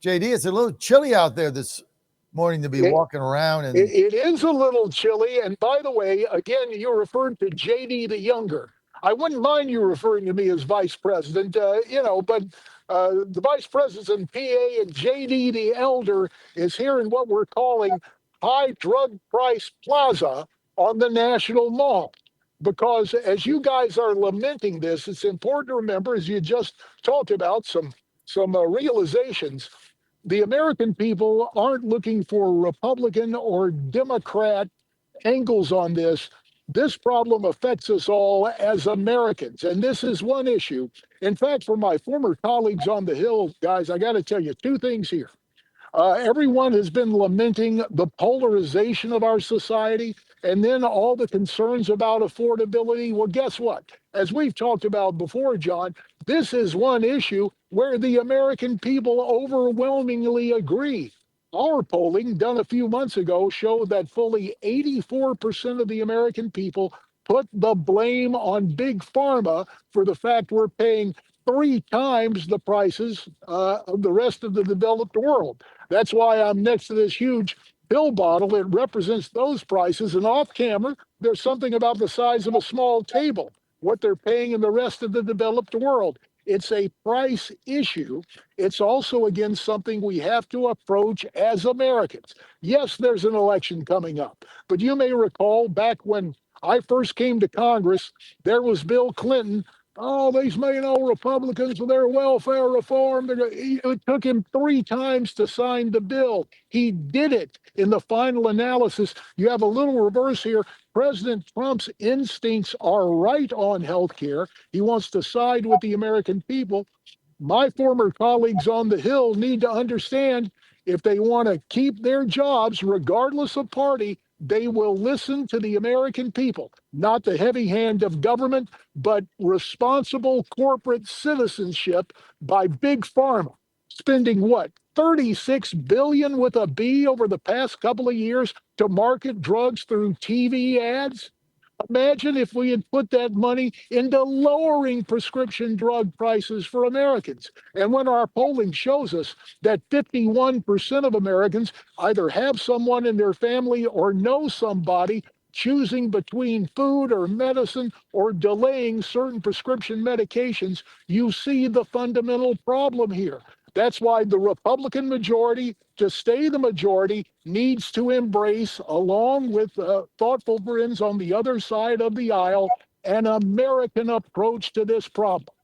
JD, it's a little chilly out there this morning to be It, walking around and it is a little chilly. And by the way, again, you referred to JD the Younger. I wouldn't mind you referring to me as vice president, but the vice president PA and JD the Elder is here in what we're calling High Drug Price Plaza on the National Mall. Because as you guys are lamenting this, it's important to remember, as you just talked about, some realizations. The American people aren't looking for Republican or Democrat angles on this. This problem affects us all as Americans, and this is one issue. In fact, for my former colleagues on the Hill, guys, I got to tell you two things here. Everyone has been lamenting the polarization of our society and then all the concerns about affordability. Well, guess what? As we've talked about before, John, this is one issue where the American people overwhelmingly agree. Our polling done a few months ago showed that fully 84% of the American people put the blame on big pharma for the fact we're paying three times the prices of the rest of the developed world. That's why I'm next to this huge pill bottle. It represents those prices. And off camera, there's something about the size of a small table, what they're paying in the rest of the developed world. It's a price issue. It's also, again, something we have to approach as Americans. Yes, there's an election coming up, but you may recall back when I first came to Congress, there was Bill Clinton. Oh, these main old Republicans with their welfare reform. It took him three times to sign the bill. He did it in the final analysis. You have a little reverse here. President Trump's instincts are right on health care. He wants to side with the American people. My former colleagues on the Hill need to understand if they want to keep their jobs, regardless of party, they will listen to the American people, not the heavy hand of government, but responsible corporate citizenship by big pharma, spending what? 36 billion with a B over the past couple of years to market drugs through TV ads. Imagine if we had put that money into lowering prescription drug prices for Americans. And when our polling shows us that 51% of Americans either have someone in their family or know somebody choosing between food or medicine or delaying certain prescription medications, you see the fundamental problem here. That's why the Republican majority, to stay the majority, needs to embrace, along with thoughtful friends on the other side of the aisle, an American approach to this problem.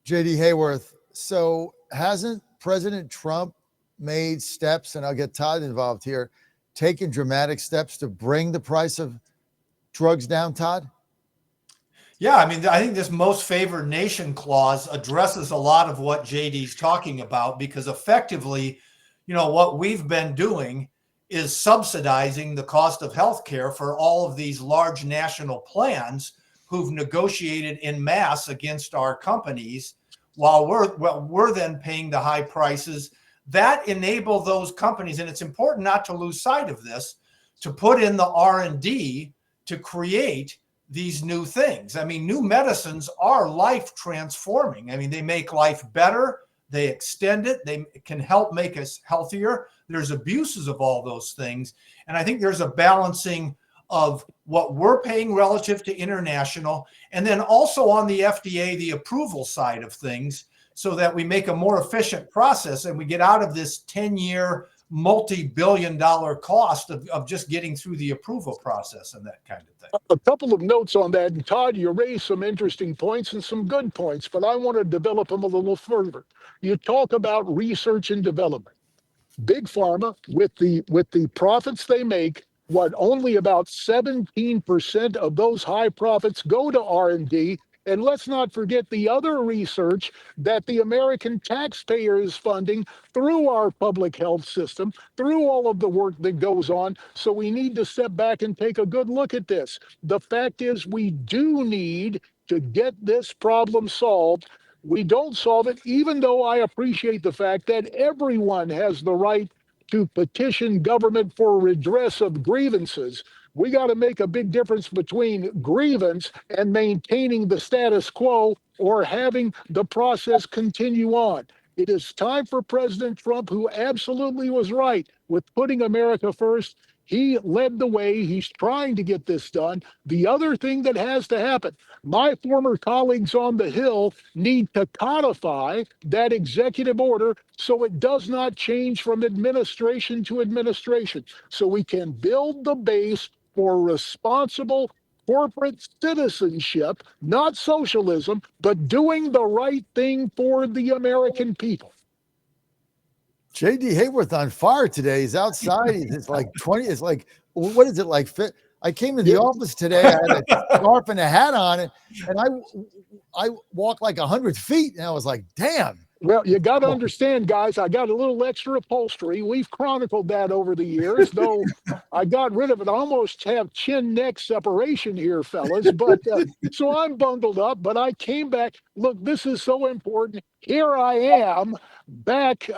JD Hayworth. So hasn't President Trump made steps, and I'll get Todd involved here, taken dramatic steps to bring the price of drugs down, Todd? Yeah, I mean, I think this most favored nation clause addresses a lot of what JD's talking about, because effectively, what we've been doing is subsidizing the cost of healthcare for all of these large national plans who've negotiated in mass against our companies, while we're then paying the high prices that enable those companies. And it's important not to lose sight of this, to put in the R&D to create these new things. I mean, new medicines are life transforming. I mean, they make life better, they extend it, they can help make us healthier. There's abuses of all those things. And I think there's a balancing of what we're paying relative to international, and then also on the FDA, the approval side of things, so that we make a more efficient process and we get out of this 10-year multi-billion-dollar cost of just getting through the approval process and that kind of thing. A couple of notes on that. And Todd, you raised some interesting points and some good points, but I want to develop them a little further. You talk about research and development. Big pharma, with the profits they make, only about 17% of those high profits go to R&D. And let's not forget the other research that the American taxpayer is funding through our public health system, through all of the work that goes on. So we need to step back and take a good look at this. The fact is, we do need to get this problem solved. We don't solve it, even though I appreciate the fact that everyone has the right to petition government for redress of grievances. We got to make a big difference between grievance and maintaining the status quo or having the process continue on. It is time for President Trump, who absolutely was right with putting America first. He led the way. He's trying to get this done. The other thing that has to happen, my former colleagues on the Hill need to codify that executive order so it does not change from administration to administration, so we can build the base for responsible corporate citizenship, not socialism, but doing the right thing for the American people. JD Hayworth on fire today. He's outside. It's like 20. It's like, what is it like? I came to the office today. I had a scarf and a hat on, and I walked like 100 feet, and I was like, damn. Well, you got to understand, guys, I got a little extra upholstery. We've chronicled that over the years, though I got rid of it. I almost have chin-neck separation here, fellas. But so I'm bundled up, but I came back. Look, this is so important. Here I am back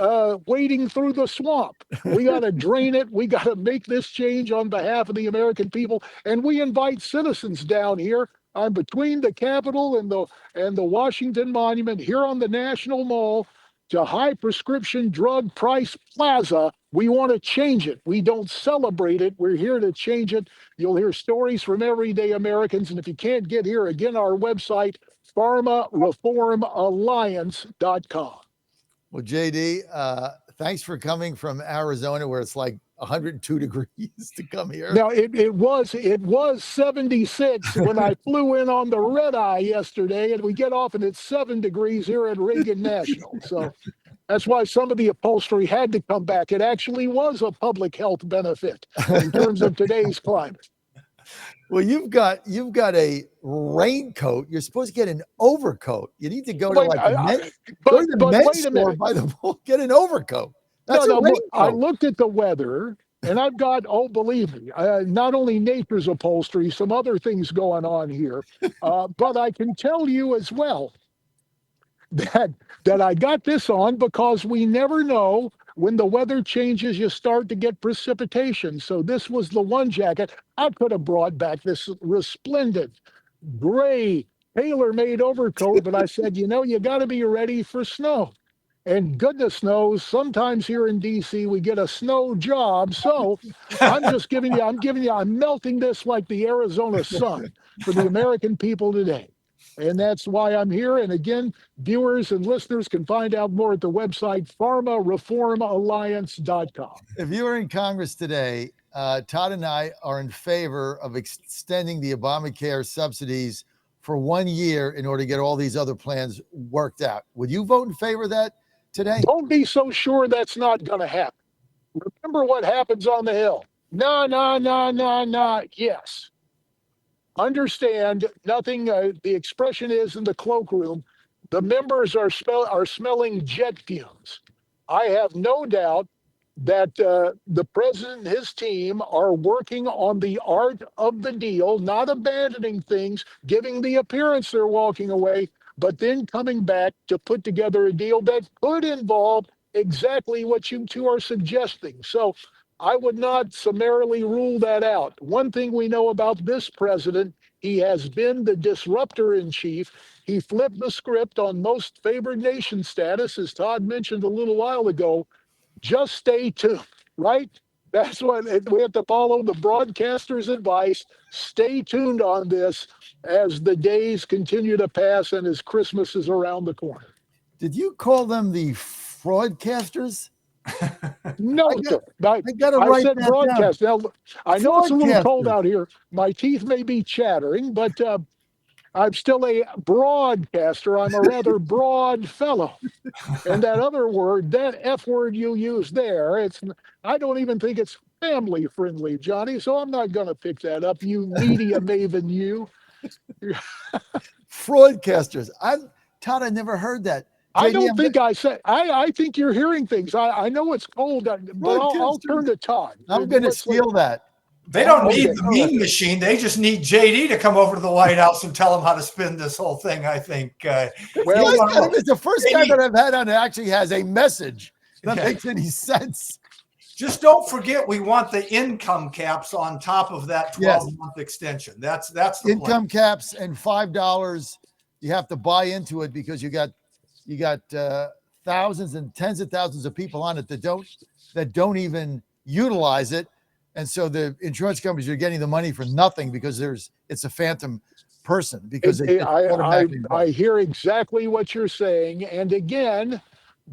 wading through the swamp. We got to drain it. We got to make this change on behalf of the American people. And we invite citizens down here. I'm between the Capitol and the Washington Monument here on the National Mall to High Prescription Drug Price Plaza. We want to change it. We don't celebrate it. We're here to change it. You'll hear stories from everyday Americans. And if you can't get here, again, our website, pharmareformalliance.com. Well, JD, thanks for coming from Arizona, where it's like 102 degrees to come here. Now it was 76 when I flew in on the red eye yesterday, and we get off and it's 7 degrees here at Reagan National. So that's why some of the upholstery had to come back. It actually was a public health benefit in terms of today's climate. Well, you've got a raincoat. You're supposed to get an overcoat. You need to go to the men's store by the pool, get an overcoat. That's a raincoat. I looked at the weather, and I've got, believe me, not only nature's upholstery, some other things going on here. But I can tell you as well that I got this on because we never know when the weather changes, you start to get precipitation. So this was the one jacket. I could have brought back this resplendent gray tailor-made overcoat, but I said, you got to be ready for snow. And goodness knows, sometimes here in D.C. we get a snow job. So I'm melting this like the Arizona sun for the American people today. And that's why I'm here. And again, viewers and listeners can find out more at the website, pharmareformalliance.com. If you were in Congress today, Todd and I are in favor of extending the Obamacare subsidies for 1 year in order to get all these other plans worked out. Would you vote in favor of that today? Don't be so sure that's not going to happen. Remember what happens on the Hill. No. Yes. Understand nothing. The expression is in the cloakroom, the members are smelling jet fumes. I have no doubt that the president and his team are working on the art of the deal, not abandoning things, giving the appearance they're walking away, but then coming back to put together a deal that could involve exactly what you two are suggesting. So I would not summarily rule that out. One thing we know about this president, he has been the disruptor in chief. He flipped the script on most favored nation status, as Todd mentioned a little while ago. Just stay tuned, right? That's what we have to follow the broadcaster's advice. Stay tuned on this as the days continue to pass and as Christmas is around the corner. Did you call them the fraudcasters? No, sir. I said broadcast. Now, I know it's a little cold out here. My teeth may be chattering, but I'm still a broadcaster. I'm a rather broad fellow. And that other word, that F word you use there, I don't even think it's family friendly, Johnny. So I'm not going to pick that up. You media maven, you. Fraudcasters. Todd, I never heard that. I don't think I said. I think you're hearing things. I know it's cold, but I'll turn to Todd. I'm going to steal that. They don't need the meme machine. They just need JD to come over to the White House and tell them how to spin this whole thing, I think. Well, it's the first guy that I've had on that actually has a message that makes any sense. Just don't forget, we want the income caps on top of that 12-month extension. That's the income caps and $5. You have to buy into it because you got thousands and tens of thousands of people on it that don't even utilize it. And so the insurance companies are getting the money for nothing because it's a phantom person because I hear exactly what you're saying. And again,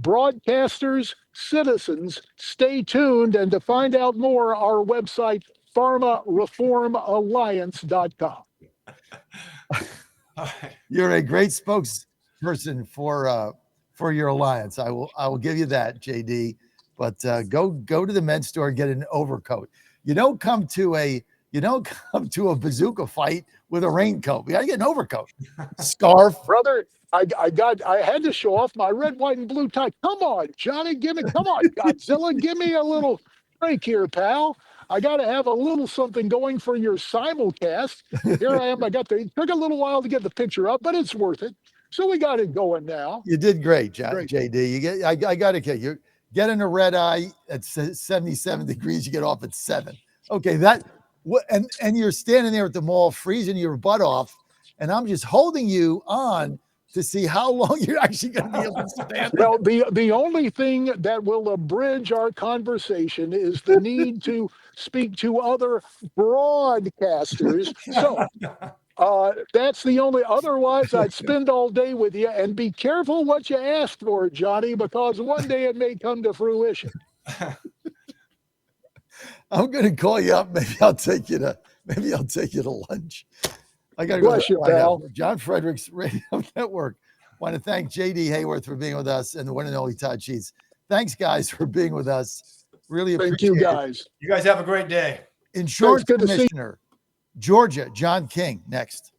broadcasters, citizens, stay tuned. And to find out more, our website, pharmareformalliance.com. You're a great spokesperson for your alliance. I will give you that, JD. But go to the men's store and get an overcoat. You don't come to a bazooka fight with a raincoat. We got to get an overcoat, scarf, brother. I had to show off my red, white, and blue tie. Come on, Johnny, come on, Godzilla, give me a little break here, pal. I got to have a little something going for your simulcast. Here I am. It took a little while to get the picture up, but it's worth it. So we got it going now. You did great, JD. I got to kick you. Get in a red eye at 77 degrees. You get off at 7. Okay, and you're standing there at the mall freezing your butt off, and I'm just holding you on to see how long you're actually going to be able to stand. Well, the only thing that will abridge our conversation is the need to speak to other broadcasters. So that's the only. Otherwise, I'd spend all day with you. And be careful what you ask for, Johnny, because one day it may come to fruition. I'm going to call you up. Maybe I'll take you to lunch. I got to go. Bless you, pal. John Fredericks Radio Network. Want to thank JD Hayworth for being with us and the one and only Todd Sheets. Thanks, guys, for being with us. Really appreciate it. Thank you, guys. You guys have a great day. Insurance Commissioner, Georgia, John King, next.